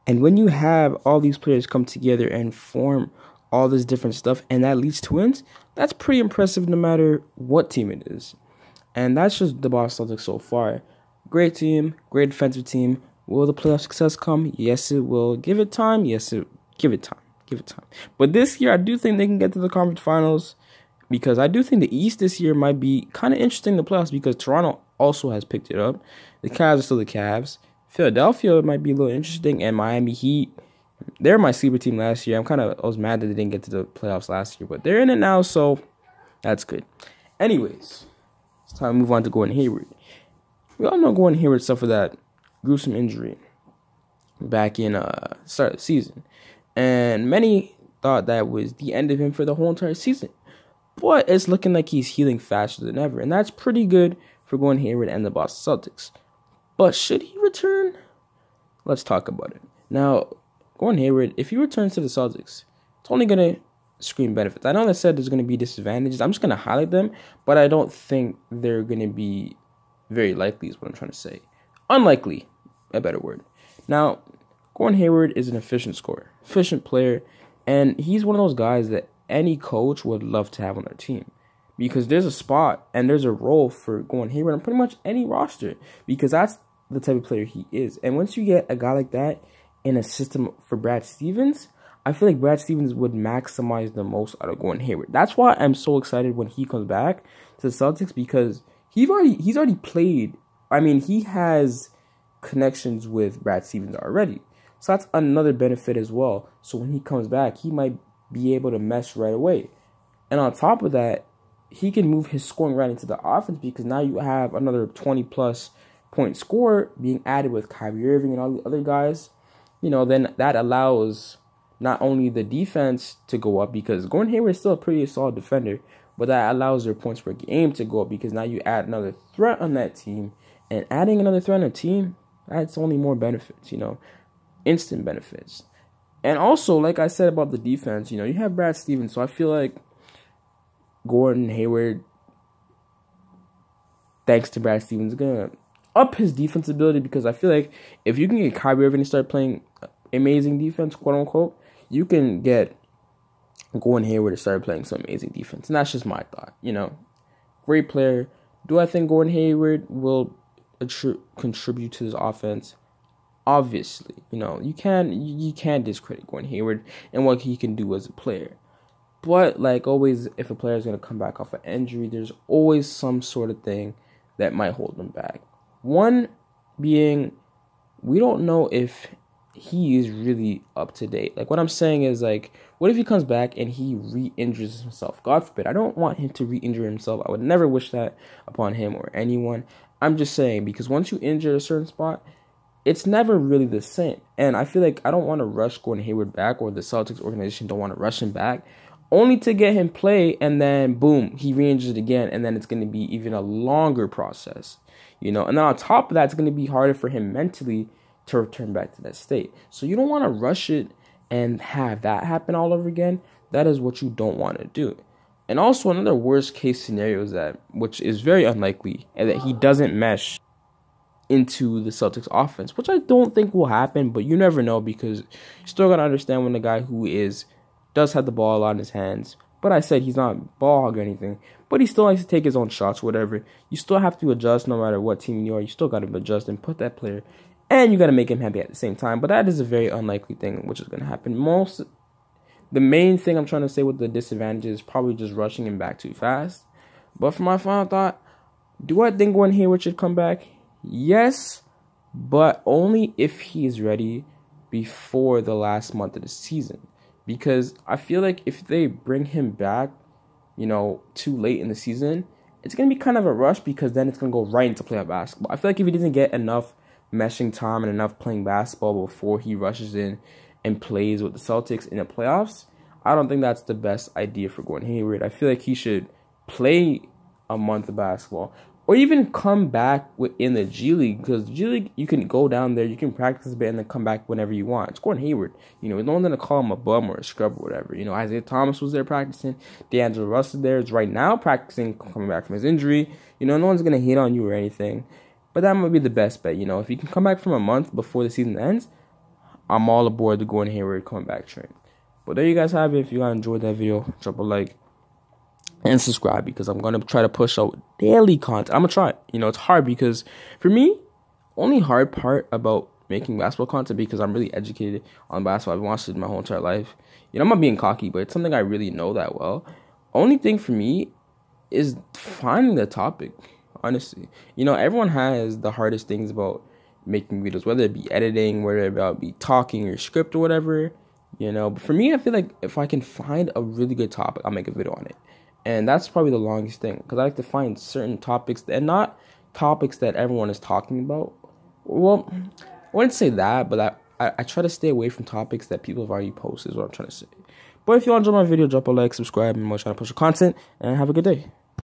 And when you have all these players come together and form all this different stuff, and that leads to wins, that's pretty impressive no matter what team it is. And that's just the Boston Celtics so far. Great team, great defensive team. Will the playoff success come? Yes, it will. Give it time? Yes, give it time. Give it time. But this year, I do think they can get to the conference finals because I do think the East this year might be kind of interesting in the playoffs because Toronto also has picked it up. The Cavs are still the Cavs. Philadelphia might be a little interesting, and Miami Heat. They're my sleeper team last year. I was mad that they didn't get to the playoffs last year, but they're in it now, so that's good. Anyways, it's time to move on to Gordon Hayward. We all know Gordon Hayward suffered that gruesome injury back in start of the season, and many thought that was the end of him for the whole entire season. But it's looking like he's healing faster than ever, and that's pretty good for Gordon Hayward and the Boston Celtics. But should he return? Let's talk about it. Now, Gordon Hayward, if he returns to the Celtics, it's only going to scream benefits. I know they said there's going to be disadvantages. I'm just going to highlight them, but I don't think they're going to be very likely is what I'm trying to say. Unlikely, a better word. Now, Gordon Hayward is an efficient scorer, efficient player, and he's one of those guys that any coach would love to have on their team. Because there's a spot and there's a role for Gordon Hayward on pretty much any roster. Because that's the type of player he is. And once you get a guy like that in a system for Brad Stevens, I feel like Brad Stevens would maximize the most out of Gordon Hayward. That's why I'm so excited when he comes back to the Celtics because he's already played. I mean, he has connections with Brad Stevens already. So that's another benefit as well. So when he comes back, he might be able to mesh right away. And on top of that, he can move his scoring right into the offense because now you have another 20-plus point scorer being added with Kyrie Irving and all the other guys. Then that allows not only the defense to go up because Gordon Hayward is still a pretty solid defender, but that allows their points per game to go up because now you add another threat on that team. And adding another threat on a team, that's only more benefits, instant benefits. And also, like I said about the defense, you have Brad Stevens, so I feel like Gordon Hayward, thanks to Brad Stevens, is going to up his defense ability because I feel like if you can get Kyrie Irving to start playing amazing defense, quote-unquote, you can get Gordon Hayward to start playing some amazing defense. And that's just my thought, Great player. Do I think Gordon Hayward will contribute to this offense? Obviously, you can't discredit Gordon Hayward and what he can do as a player. But like always, if a player is going to come back off an injury, there's always some sort of thing that might hold them back. One being, we don't know if he is really up to date. Like what I'm saying is like, what if he comes back and he re-injures himself? God forbid. I don't want him to re-injure himself. I would never wish that upon him or anyone. I'm just saying because once you injure a certain spot, it's never really the same. And I feel like I don't want to rush Gordon Hayward back, or the Celtics organization don't want to rush him back, only to get him play and then boom, he re-injures it again, and then it's going to be even a longer process, And then on top of that, it's going to be harder for him mentally to return back to that state. So you don't want to rush it and have that happen all over again. That is what you don't want to do. And also another worst case scenario is that, which is very unlikely, and that he doesn't mesh into the Celtics offense, which I don't think will happen, but you never know because you still got to understand when the guy who does have the ball a lot in his hands, but I said he's not ball hog or anything, but he still likes to take his own shots, whatever. You still have to adjust no matter what team you are. You still got to adjust and put that player, and you got to make him happy at the same time, but that is a very unlikely thing, which is going to happen. The main thing I'm trying to say with the disadvantages is probably just rushing him back too fast. But for my final thought, do I think Gordon Hayward should come back? Yes, but only if he is ready before the last month of the season. Because I feel like if they bring him back, too late in the season, it's going to be kind of a rush because then it's going to go right into playoff basketball. I feel like if he doesn't get enough meshing time and enough playing basketball before he rushes in and plays with the Celtics in the playoffs, I don't think that's the best idea for Gordon Hayward. I feel like he should play a month of basketball or even come back in the G League, because the G League, you can go down there, you can practice a bit, and then come back whenever you want. It's Gordon Hayward. No one's going to call him a bum or a scrub or whatever. Isaiah Thomas was there practicing. D'Angelo Russell there is right now practicing, coming back from his injury. No one's going to hate on you or anything. But that might be the best bet. If you can come back from a month before the season ends, I'm all aboard the Gordon Hayward coming back train. But there you guys have it. If you guys enjoyed that video, drop a like and subscribe, because I'm going to try to push out daily content. I'm going to try it. You know, it's hard because for me, only hard part about making basketball content, because I'm really educated on basketball. I've watched it my whole entire life. You know, I'm not being cocky, but it's something I really know that well. Only thing for me is finding the topic, honestly. You know, everyone has the hardest things about making videos, whether it be editing, whether it be talking or script or whatever, you know. But for me, I feel like if I can find a really good topic, I'll make a video on it. And that's probably the longest thing, because I like to find certain topics and not topics that everyone is talking about. Well, I wouldn't say that, but I try to stay away from topics that people have already posted, is what I'm trying to say. But if you want to enjoy my video, drop a like, subscribe, and I'm trying to push your content, and have a good day.